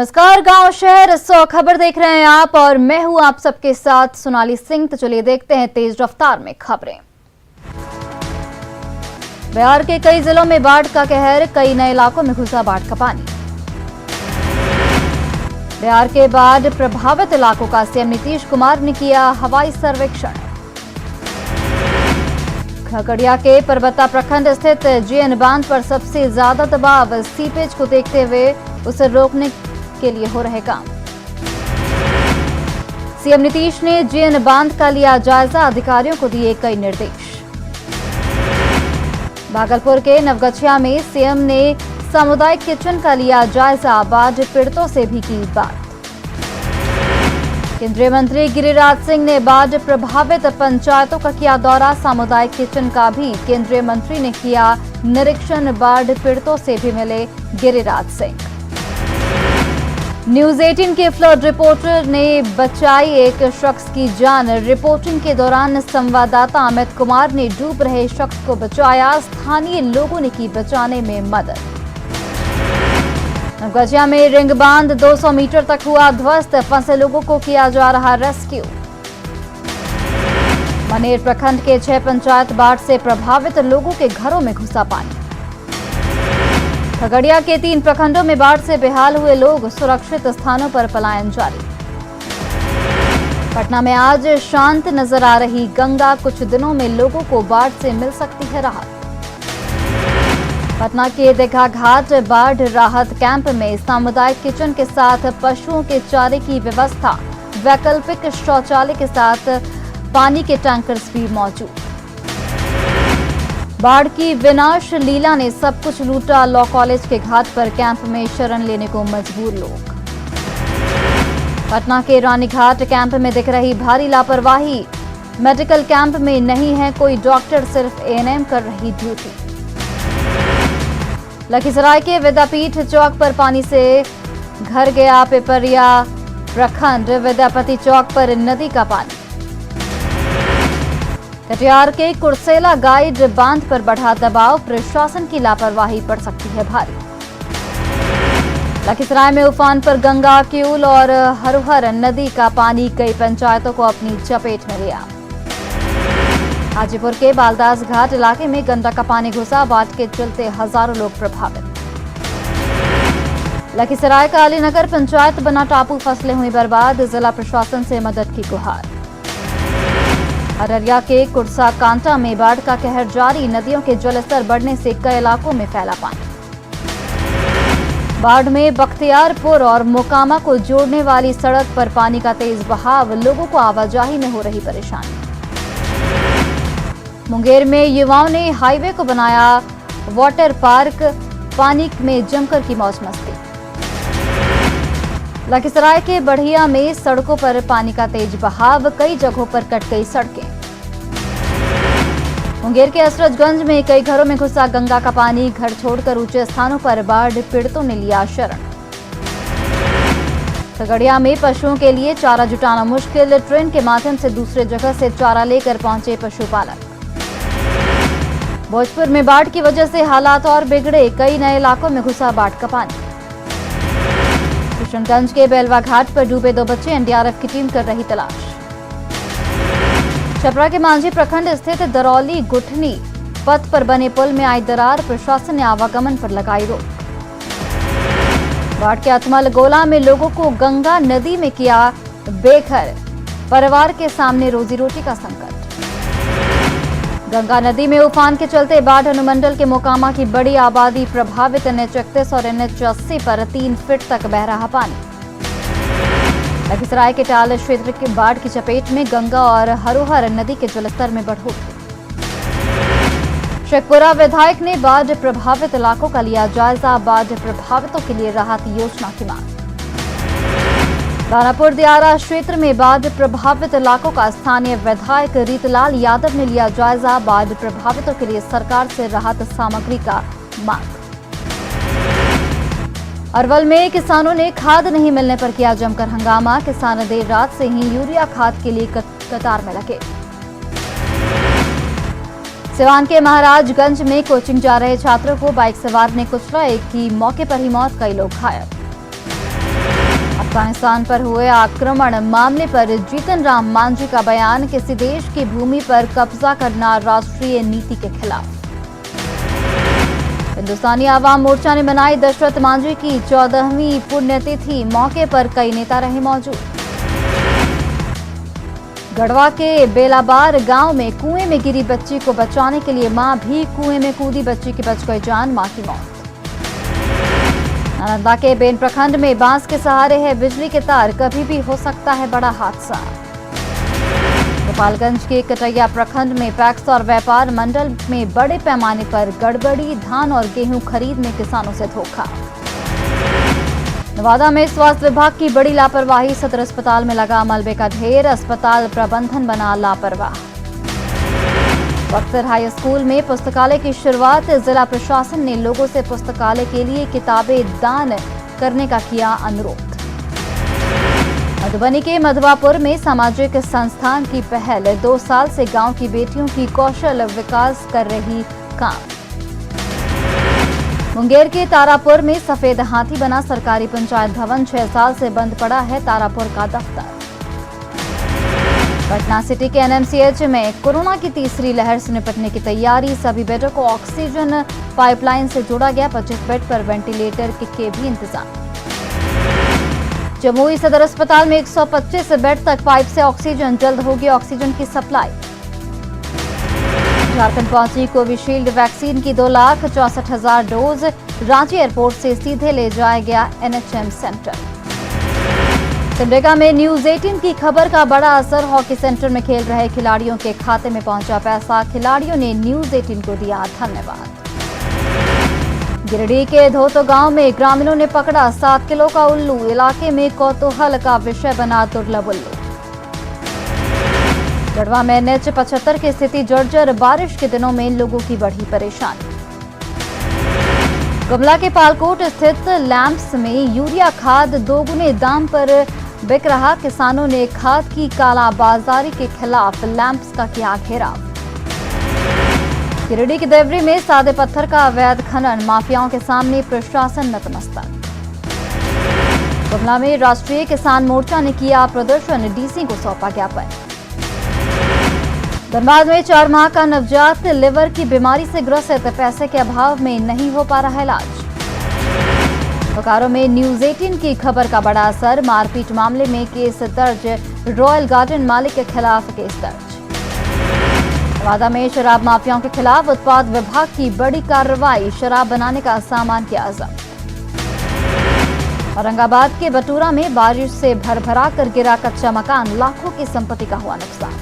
नमस्कार, गांव शहर 100 खबर देख रहे हैं आप और मैं हूं आप सबके साथ सोनाली सिंह। तो चलिए देखते हैं तेज रफ्तार में खबरें। बिहार के कई जिलों में बाढ़ का कहर, कई नए इलाकों में घुसा बाढ़ का पानी। बिहार के बाढ़ प्रभावित इलाकों का सीएम नीतीश कुमार ने किया हवाई सर्वेक्षण। खगड़िया के परबत्ता प्रखंड स्थित जीएन बांध पर सबसे ज्यादा दबाव, सीपेज को देखते हुए उसे रोकने के लिए हो रहे काम। सीएम नीतीश ने जीएन बांध का लिया जायजा, अधिकारियों को दिए कई निर्देश। भागलपुर के नवगछिया में सीएम ने सामुदायिक किचन का लिया जायजा, बाढ़ पीड़ितों से भी की बात। केंद्रीय मंत्री गिरिराज सिंह ने बाढ़ प्रभावित पंचायतों का किया दौरा, सामुदायिक किचन का भी केंद्रीय मंत्री ने किया निरीक्षण, बाढ़ पीड़ितों से भी मिले गिरिराज सिंह। न्यूज 18 के फ्लड रिपोर्टर ने बचाई एक शख्स की जान, रिपोर्टिंग के दौरान संवाददाता अमित कुमार ने डूब रहे शख्स को बचाया, स्थानीय लोगों ने की बचाने में मदद। नवगछिया में रिंग बांध 200 मीटर तक हुआ ध्वस्त, फंसे लोगों को किया जा रहा रेस्क्यू। मनेर प्रखंड के 6 पंचायत बाढ़ से प्रभावित, लोगों के घरों में घुसा पानी। खगड़िया के 3 प्रखंडों में बाढ़ से बेहाल हुए लोग, सुरक्षित स्थानों पर पलायन जारी। पटना में आज शांत नजर आ रही गंगा, कुछ दिनों में लोगों को बाढ़ से मिल सकती है राहत। पटना के दीघा घाट बाढ़ राहत कैंप में सामुदायिक किचन के साथ पशुओं के चारे की व्यवस्था, वैकल्पिक शौचालय के साथ पानी के टैंकर्स भी मौजूद। बाढ़ की विनाश लीला ने सब कुछ लूटा, लॉ कॉलेज के घाट पर कैंप में शरण लेने को मजबूर लोग। पटना के रानीघाट कैंप में दिख रही भारी लापरवाही, मेडिकल कैंप में नहीं है कोई डॉक्टर, सिर्फ एएनएम कर रही ड्यूटी। लखीसराय के विद्यापीठ चौक पर पानी से घर गया पिपरिया प्रखंड, विद्यापति चौक पर नदी का पानी। कटिहार के कुर्सेला गाइड बांध पर बढ़ा दबाव, प्रशासन की लापरवाही पड़ सकती है भारी। लखीसराय में उफान पर गंगा, किऊल और हरुहर नदी का पानी कई पंचायतों को अपनी चपेट में लिया। हाजीपुर के बालदास घाट इलाके में गंडक का पानी घुसा, बाढ़ के चलते हजारों लोग प्रभावित। लखीसराय का अलीनगर पंचायत बना टापू, फसलें हुई बर्बाद, जिला प्रशासन से मदद की गुहार। अररिया के कुर्सा कांटा में बाढ़ का कहर जारी, नदियों के जलस्तर बढ़ने से कई इलाकों में फैला पानी। बाढ़ में बख्तियारपुर और मोकामा को जोड़ने वाली सड़क पर पानी का तेज बहाव, लोगों को आवाजाही में हो रही परेशानी। मुंगेर में युवाओं ने हाईवे को बनाया वाटर पार्क, पानी में जमकर की मौज मस्ती। लखीसराय के बढ़िया में सड़कों पर पानी का तेज बहाव, कई जगहों पर कट गई सड़कें। मुंगेर के असरजगंज में कई घरों में घुसा गंगा का पानी, घर छोड़कर ऊंचे स्थानों पर बाढ़ पीड़ितों ने लिया शरण। खगड़िया में पशुओं के लिए चारा जुटाना मुश्किल, ट्रेन के माध्यम से दूसरे जगह से चारा लेकर पहुंचे पशुपालक। भोजपुर में बाढ़ की वजह से हालात और बिगड़े, कई नए इलाकों में घुसा बाढ़ का पानी। किशनगंज के बेलवा घाट पर डूबे 2 बच्चे, एनडीआरएफ की टीम कर रही तलाश। छपरा के मांझी प्रखंड स्थित दरौली गुठनी पथ पर बने पुल में आई दरार, प्रशासन ने आवागमन पर लगाई रोक। बाढ़ के अथमल गोला में लोगों को गंगा नदी में किया बेघर, परिवार के सामने रोजी रोटी का संकट। गंगा नदी में उफान के चलते बाढ़, अनुमंडल के मोकामा की बड़ी आबादी प्रभावित, NH31 और NH80 पर 3 फीट तक बह रहा पानी। लखीसराय के टाल क्षेत्र के बाढ़ की चपेट में, गंगा और हरुहर नदी के जलस्तर में बढ़ोतरी। शेखपुरा विधायक ने बाढ़ प्रभावित इलाकों का लिया जायजा, बाढ़ प्रभावितों के लिए राहत योजना की मांग। दानापुर दियारा क्षेत्र में बाढ़ प्रभावित इलाकों का स्थानीय विधायक रीतलाल यादव ने लिया जायजा, बाढ़ प्रभावितों के लिए सरकार से राहत सामग्री का मांग। अरवल में किसानों ने खाद नहीं मिलने पर किया जमकर हंगामा, किसान देर रात से ही यूरिया खाद के लिए कतार में लगे। सिवान के महाराजगंज में कोचिंग जा रहे छात्रों को बाइक सवार ने कुचला, एक की मौके पर ही मौत, कई लोग घायल। अफगानिस्तान पर हुए आक्रमण मामले पर जीतन राम मांझी का बयान, किसी देश की भूमि पर कब्जा करना राष्ट्रीय नीति के खिलाफ। हिंदुस्तानी आवाम मोर्चा ने मनाई दशरथ मांझी की 14वीं पुण्यतिथि, मौके पर कई नेता रहे मौजूद। गढ़वा के बेलाबार गांव में कुएं में गिरी बच्ची को बचाने के लिए मां भी कुएं में कूदी, बच्ची की बच गई जान, मां की मौत। नालंदा के बेन प्रखंड में बांस के सहारे है बिजली के तार, कभी भी हो सकता है बड़ा हादसा। गोपालगंज के कटैया प्रखंड में पैक्स और व्यापार मंडल में बड़े पैमाने पर गड़बड़ी, धान और गेहूं खरीद में किसानों से धोखा। नवादा में स्वास्थ्य विभाग की बड़ी लापरवाही, सदर अस्पताल में लगा मलबे का ढेर, अस्पताल प्रबंधन बना लापरवाह। बक्सर हाई स्कूल में पुस्तकालय की शुरुआत, जिला प्रशासन ने लोगों से पुस्तकालय के लिए किताबें दान करने का किया अनुरोध। मधुबनी के मधवापुर में सामाजिक संस्थान की पहल, 2 साल से गांव की बेटियों की कौशल विकास कर रही काम। मुंगेर के तारापुर में सफेद हाथी बना सरकारी पंचायत भवन, 6 साल से बंद पड़ा है तारापुर का दफ्तर। पटना सिटी के एनएमसीएच में कोरोना की तीसरी लहर से निपटने की तैयारी, सभी बेडों को ऑक्सीजन पाइपलाइन से जोड़ा गया, 25 बेड पर वेंटिलेटर के भी इंतजाम। जमुई सदर अस्पताल में 125 बेड तक पाइप से ऑक्सीजन, जल्द होगी ऑक्सीजन की सप्लाई। झारखंड पहुंची कोविशील्ड वैक्सीन की 2,64,000 डोज, रांची एयरपोर्ट से सीधे ले जाया गया एनएचएम सेंटर। सिमडेगा में न्यूज 18 की खबर का बड़ा असर, हॉकी सेंटर में खेल रहे खिलाड़ियों के खाते में पहुंचा पैसा, खिलाड़ियों ने न्यूज 18 को दिया धन्यवाद। गिरिडीह के धोतो गांव में ग्रामीणों ने पकड़ा 7 किलो का उल्लू, इलाके में कौतूहल का विषय बना दुर्लभ उल्लू। गढ़वा में NH 75 की स्थिति जर्जर, बारिश के दिनों में लोगों की बढ़ी परेशानी। गुमला के पालकोट स्थित लैंप्स में यूरिया खाद दोगुने दाम पर बिक रहा, किसानों ने खाद की कालाबाजारी के खिलाफ लैंप्स का किया घेराव। गिरिडीह के देवरी में सादे पत्थर का अवैध खनन, माफियाओं के सामने प्रशासन नतमस्तक। गुमला में राष्ट्रीय किसान मोर्चा ने किया प्रदर्शन, डीसी को सौंपा ज्ञापन। धनबाद में 4 माह का नवजात लिवर की बीमारी से ग्रसित, पैसे के अभाव में नहीं हो पा रहा इलाज। बोकारो में न्यूज 18 की खबर का बड़ा असर, मारपीट मामले में केस दर्ज, रॉयल गार्डन मालिक के खिलाफ केस दर्ज। नवादा में शराब माफियाओं के खिलाफ उत्पाद विभाग की बड़ी कार्रवाई, शराब बनाने का सामान किया जब्त। औरंगाबाद के बटूरा में बारिश से भरभरा कर गिरा कच्चा मकान, लाखों की संपत्ति का हुआ नुकसान।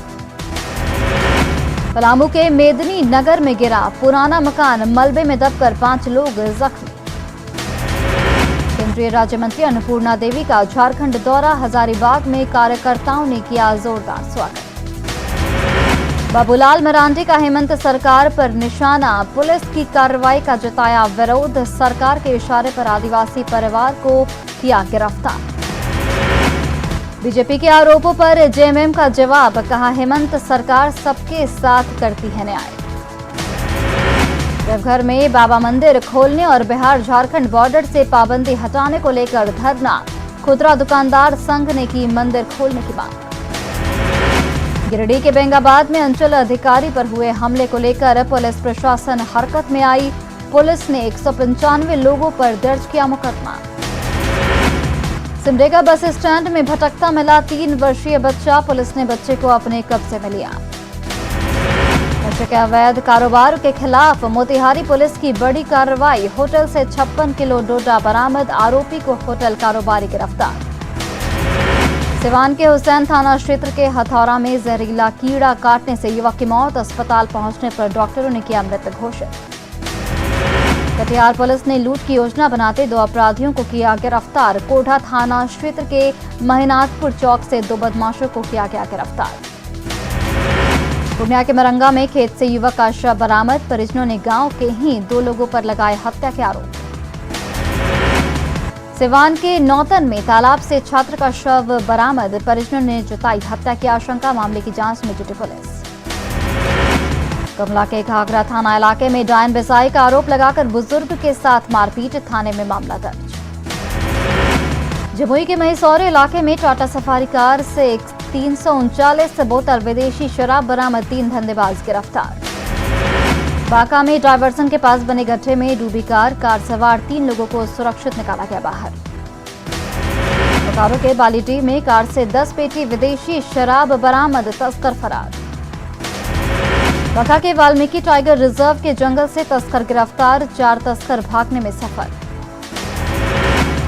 पलामू के मेदनी नगर में गिरा पुराना मकान, मलबे में दबकर 5 लोग जख्मी। केंद्रीय राज्य मंत्री अन्नपूर्णा देवी का झारखंड दौरा, हजारीबाग में कार्यकर्ताओं ने किया जोरदार स्वागत। बाबूलाल मरांडी का हेमंत सरकार पर निशाना, पुलिस की कार्रवाई का जताया विरोध, सरकार के इशारे पर आदिवासी परिवार को किया गिरफ्तार। बीजेपी के आरोपों पर जेएमएम का जवाब, कहा हेमंत सरकार सबके साथ करती है न्याय। देवघर में बाबा मंदिर खोलने और बिहार झारखंड बॉर्डर से पाबंदी हटाने को लेकर धरना, खुदरा दुकानदार संघ ने की मंदिर खोलने की मांग। गिरिडीह के बेंगाबाद में अंचल अधिकारी पर हुए हमले को लेकर पुलिस प्रशासन हरकत में आई, पुलिस ने 195 लोगों पर दर्ज किया मुकदमा। सिमडेगा बस स्टैंड में भटकता मिला 3 वर्षीय बच्चा, पुलिस ने बच्चे को अपने कब्जे में लिया। नशे के अवैध कारोबार के खिलाफ मोतिहारी पुलिस की बड़ी कार्रवाई, होटल से 56 किलो डोडा बरामद, आरोपी को होटल कारोबारी गिरफ्तार। सिवान के हुसैन थाना क्षेत्र के हथौरा में जहरीला कीड़ा काटने से युवक की मौत, अस्पताल पहुंचने पर डॉक्टरों ने किया मृत घोषित। कटिहार पुलिस ने लूट की योजना बनाते 2 अपराधियों को किया गिरफ्तार, कोढ़ा थाना क्षेत्र के महिनाथपुर चौक से 2 बदमाशों को किया गया गिरफ्तार। पूर्णिया के मरंगा में खेत से युवक का शव बरामद, परिजनों ने गांव के ही 2 लोगों पर लगाए हत्या के आरोप। सिवान के नौतन में तालाब से छात्र का शव बरामद, परिजनों ने जताई हत्या की आशंका, मामले की जांच में जुटी पुलिस। गुमला के घाघरा थाना इलाके में डायन बिसाई का आरोप लगाकर बुजुर्ग के साथ मारपीट, थाने में मामला दर्ज। जमुई के महिसौर इलाके में टाटा सफारी कार से 339 बोतल विदेशी शराब बरामद, 3 धंधेबाज गिरफ्तार। बांका में डायवर्सन के पास बने गड्ढे में डूबी कार सवार 3 लोगों को सुरक्षित निकाला गया बाहर। बोकारो के बालीडीह में कार से 10 पेटी विदेशी शराब बरामद, तस्कर फरार। बांका के वाल्मीकि टाइगर रिजर्व के जंगल से तस्कर गिरफ्तार, 4 तस्कर भागने में सफल।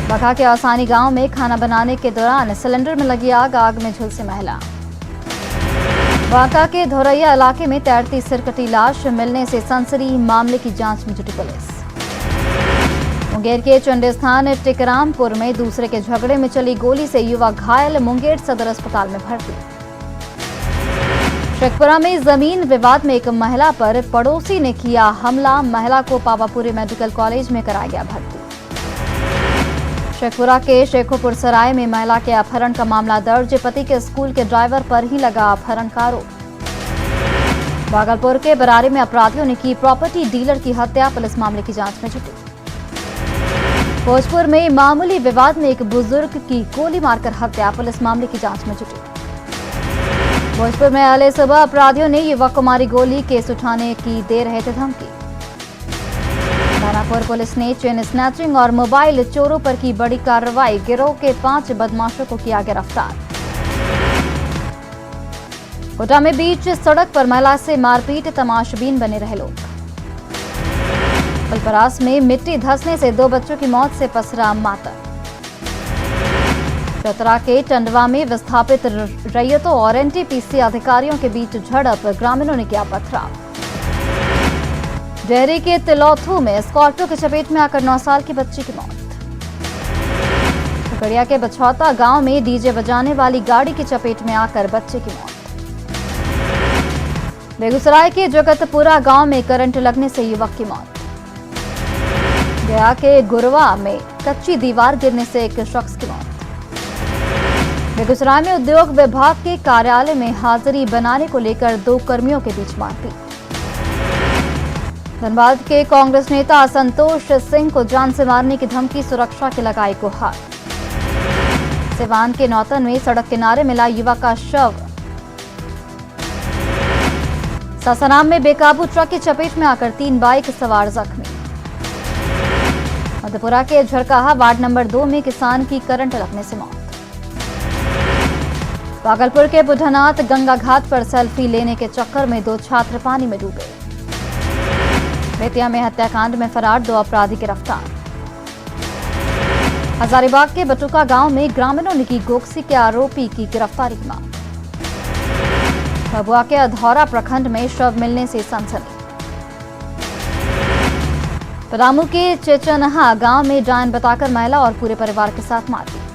बांका के आसानी गांव में खाना बनाने के दौरान सिलेंडर में लगी आग में झुलसी महिला। बांका के धोरैया इलाके में तैरती सिरकटी लाश मिलने से सनसनी, मामले की जांच में जुटी पुलिस। मुंगेर के चंडेस्थान टिकरामपुर में दूसरे के झगड़े में चली गोली से युवक घायल, मुंगेर सदर अस्पताल में भर्ती। शेखपुरा में जमीन विवाद में एक महिला पर पड़ोसी ने किया हमला, महिला को पावापुरी मेडिकल कॉलेज में कराया गया भर्ती। शेखपुरा के शेखोपुर सराय में महिला के अपहरण का मामला दर्ज, पति के स्कूल के ड्राइवर पर ही लगा अपहरण का आरोप। भागलपुर के बरारी में अपराधियों ने की प्रॉपर्टी डीलर की हत्या, पुलिस मामले की जांच में जुटी। भोजपुर में मामूली विवाद में एक बुजुर्ग की गोली मारकर हत्या, पुलिस मामले की जांच में जुटी। भोजपुर में अगले सुबह अपराधियों ने युवक को मारी गोली, केस उठाने की दे रहे थे धमकी। दानापुर पुलिस ने चेन स्नैचिंग और मोबाइल चोरों पर की बड़ी कार्रवाई, गिरोह के 5 बदमाशों को किया गिरफ्तार। कोटा में बीच सड़क पर महिला से मारपीट, तमाशबीन बने रहे लोग। फुलपरास में मिट्टी धंसने से 2 बच्चों की मौत से पसरा मातम। चतरा के टंडवा में विस्थापित रैयतों और एनटीपीसी अधिकारियों के बीच झड़प, ग्रामीणों ने किया पथराव। डेहरी के तिलौथू में स्कॉर्पियो की चपेट में आकर 9 साल की बच्ची की मौत। खगड़िया के बछौता गांव में डीजे बजाने वाली गाड़ी की चपेट में आकर बच्चे की मौत। बेगूसराय के जगतपुरा गांव में करंट लगने से युवक की मौत। गया के गुरवा में कच्ची दीवार गिरने से एक शख्स की मौत। बेगूसराय में उद्योग विभाग के कार्यालय में हाजिरी बनाने को लेकर 2 कर्मियों के बीच मारपीट। धनबाद के कांग्रेस नेता संतोष सिंह को जान से मारने की धमकी, सुरक्षा की लगाई गुहार। सिवान के नौतन में सड़क किनारे मिला युवक का शव। सासाराम में बेकाबू ट्रक की चपेट में आकर 3 बाइक सवार जख्मी। मधेपुरा के झरकाहा वार्ड नंबर 2 में किसान की करंट लगने से मौत। भागलपुर के बुढ़नाथ गंगा घाट पर सेल्फी लेने के चक्कर में 2 छात्र पानी में डूबे। बेतिया में हत्याकांड में फरार 2 अपराधी गिरफ्तार। हजारीबाग के बटुका गांव में ग्रामीणों ने की गोकसी के आरोपी की गिरफ्तारी की मांग। भभुआ के अधौरा प्रखंड में शव मिलने से सनसनी। पलामू के चेचनहा गांव में डायन बताकर महिला और पूरे परिवार के साथ मारपीट।